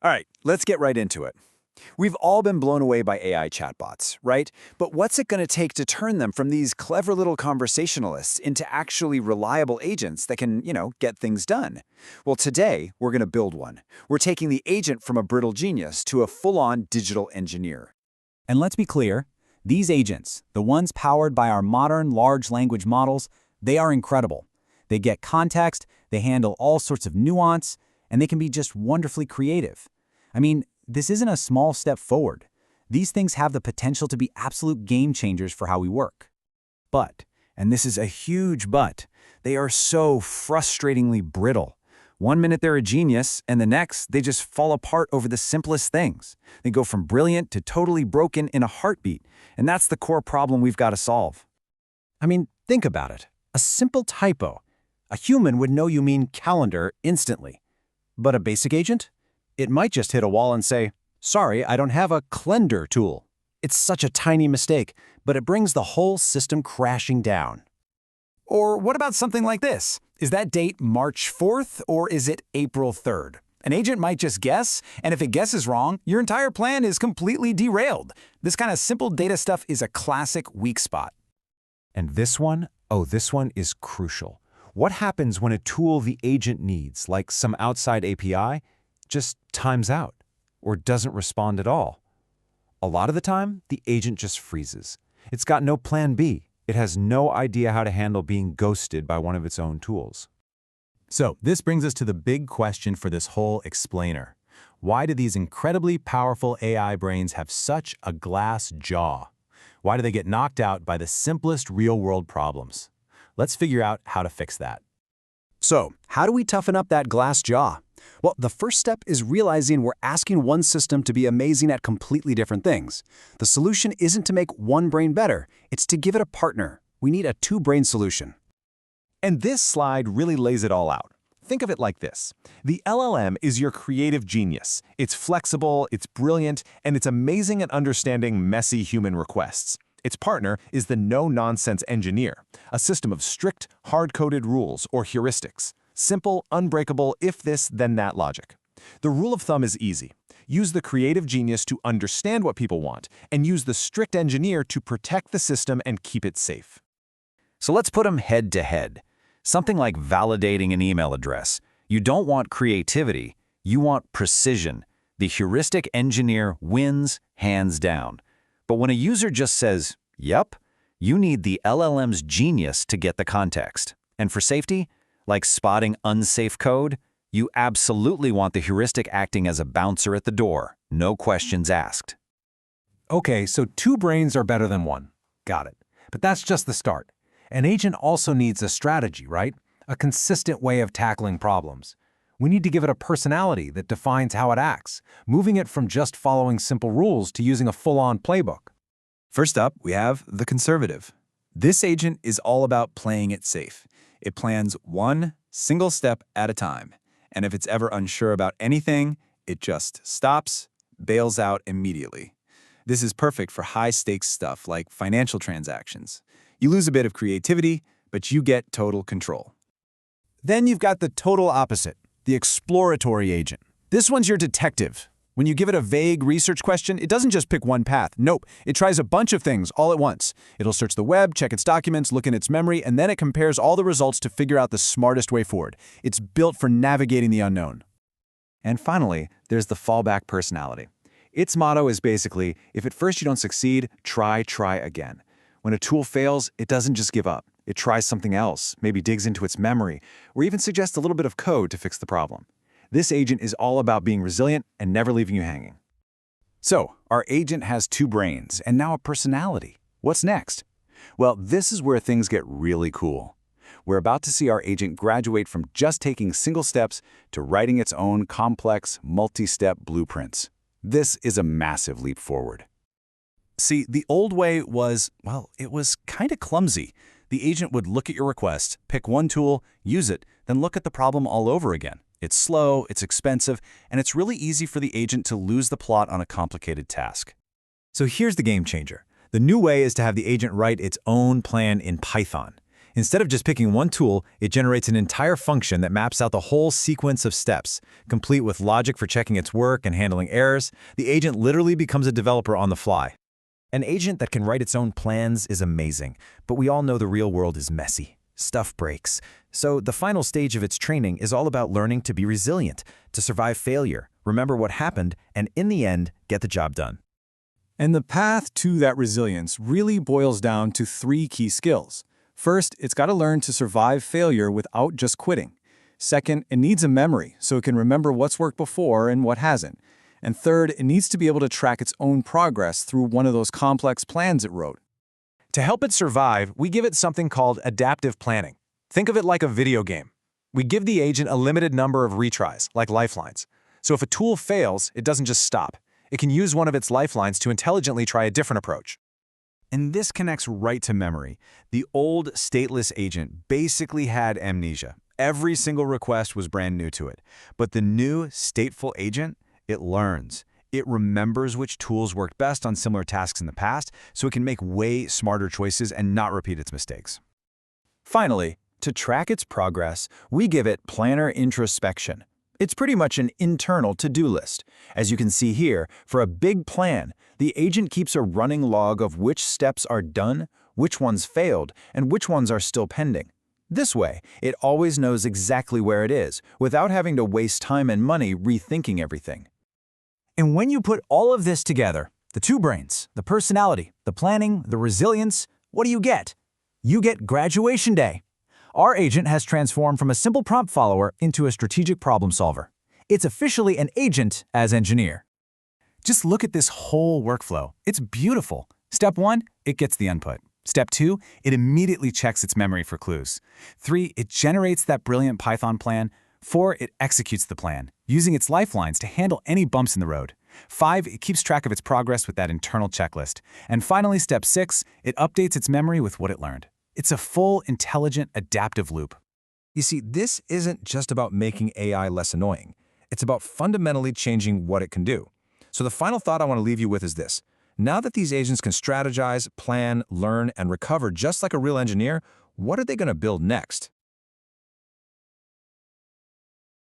All right, let's get right into it. We've all been blown away by AI chatbots, right? But what's it going to take to turn them from these clever little conversationalists into actually reliable agents that can, get things done? Well, today, we're going to build one. We're taking the agent from a brittle genius to a full-on digital engineer. And let's be clear, these agents, the ones powered by our modern large language models, they are incredible. They get context, they handle all sorts of nuance, and they can be just wonderfully creative. I mean, this isn't a small step forward. These things have the potential to be absolute game changers for how we work. But, and this is a huge but, they are so frustratingly brittle. One minute they're a genius, and the next, they just fall apart over the simplest things. They go from brilliant to totally broken in a heartbeat, and that's the core problem we've got to solve. I mean, think about it. A simple typo. A human would know you mean calendar instantly. But a basic agent? It might just hit a wall and say, "Sorry, I don't have a Clender tool." It's such a tiny mistake, but it brings the whole system crashing down. Or what about something like this? Is that date March 4th or is it April 3rd? An agent might just guess, and if it guesses wrong, your entire plan is completely derailed. This kind of simple data stuff is a classic weak spot. And this one is crucial. What happens when a tool the agent needs, like some outside API, just times out or doesn't respond at all? A lot of the time, the agent just freezes. It's got no plan B. It has no idea how to handle being ghosted by one of its own tools. So this brings us to the big question for this whole explainer. Why do these incredibly powerful AI brains have such a glass jaw? Why do they get knocked out by the simplest real-world problems? Let's figure out how to fix that. So, how do we toughen up that glass jaw? Well, the first step is realizing we're asking one system to be amazing at completely different things. The solution isn't to make one brain better, it's to give it a partner. We need a two-brain solution. And this slide really lays it all out. Think of it like this. The LLM is your creative genius. It's flexible, it's brilliant, and it's amazing at understanding messy human requests. Its partner is the no-nonsense engineer, a system of strict, hard-coded rules or heuristics. Simple, unbreakable, if this, then that logic. The rule of thumb is easy. Use the creative genius to understand what people want, and use the strict engineer to protect the system and keep it safe. So let's put them head to head. Something like validating an email address. You don't want creativity, you want precision. The heuristic engineer wins hands down. But when a user just says, "Yep," you need the LLM's genius to get the context. And for safety, like spotting unsafe code, you absolutely want the heuristic acting as a bouncer at the door, no questions asked. Okay, so two brains are better than one. Got it. But that's just the start. An agent also needs a strategy, right? A consistent way of tackling problems. We need to give it a personality that defines how it acts, moving it from just following simple rules to using a full-on playbook. First up, we have the conservative. This agent is all about playing it safe. It plans one single step at a time, and if it's ever unsure about anything, it just stops, bails out immediately. This is perfect for high-stakes stuff like financial transactions. You lose a bit of creativity, but you get total control. Then you've got the total opposite, the exploratory agent. This one's your detective. When you give it a vague research question, it doesn't just pick one path. Nope, it tries a bunch of things all at once. It'll search the web, check its documents, look in its memory, and then it compares all the results to figure out the smartest way forward. It's built for navigating the unknown. And finally, there's the fallback personality. Its motto is basically, if at first you don't succeed, try again. When a tool fails, it doesn't just give up. It tries something else, maybe digs into its memory, or even suggests a little bit of code to fix the problem. This agent is all about being resilient and never leaving you hanging. So, our agent has two brains and now a personality. What's next? Well, this is where things get really cool. We're about to see our agent graduate from just taking single steps to writing its own complex, multi-step blueprints. This is a massive leap forward. See, the old way was, well, it was kind of clumsy. The agent would look at your request, pick one tool, use it, then look at the problem all over again. It's slow, it's expensive, and it's really easy for the agent to lose the plot on a complicated task. So here's the game changer. The new way is to have the agent write its own plan in Python. Instead of just picking one tool, it generates an entire function that maps out the whole sequence of steps, complete with logic for checking its work and handling errors. The agent literally becomes a developer on the fly. An agent that can write its own plans is amazing, but we all know the real world is messy. Stuff breaks. So the final stage of its training is all about learning to be resilient, to survive failure, remember what happened, and in the end, get the job done. And the path to that resilience really boils down to 3 key skills. First, it's got to learn to survive failure without just quitting. Second, it needs a memory so it can remember what's worked before and what hasn't. And third, it needs to be able to track its own progress through one of those complex plans it wrote. To help it survive, we give it something called adaptive planning. Think of it like a video game. We give the agent a limited number of retries, like lifelines. So if a tool fails, it doesn't just stop. It can use one of its lifelines to intelligently try a different approach. And this connects right to memory. The old stateless agent basically had amnesia. Every single request was brand new to it. But the new stateful agent, it learns. It remembers which tools worked best on similar tasks in the past, so it can make way smarter choices and not repeat its mistakes. Finally, to track its progress, we give it planner introspection. It's pretty much an internal to-do list. As you can see here, for a big plan, the agent keeps a running log of which steps are done, which ones failed, and which ones are still pending. This way, it always knows exactly where it is, without having to waste time and money rethinking everything. And when you put all of this together, the 2 brains, the personality, the planning, the resilience, what do you get? You get graduation day. Our agent has transformed from a simple prompt follower into a strategic problem solver. It's officially an agent as engineer. Just look at this whole workflow. It's beautiful. Step 1, it gets the input. Step 2, it immediately checks its memory for clues. 3, it generates that brilliant Python plan. 4, it executes the plan, using its lifelines to handle any bumps in the road. 5, it keeps track of its progress with that internal checklist. And finally, step 6, it updates its memory with what it learned. It's a full, intelligent, adaptive loop. You see, this isn't just about making AI less annoying. It's about fundamentally changing what it can do. So the final thought I want to leave you with is this. Now that these agents can strategize, plan, learn, and recover just like a real engineer, what are they going to build next?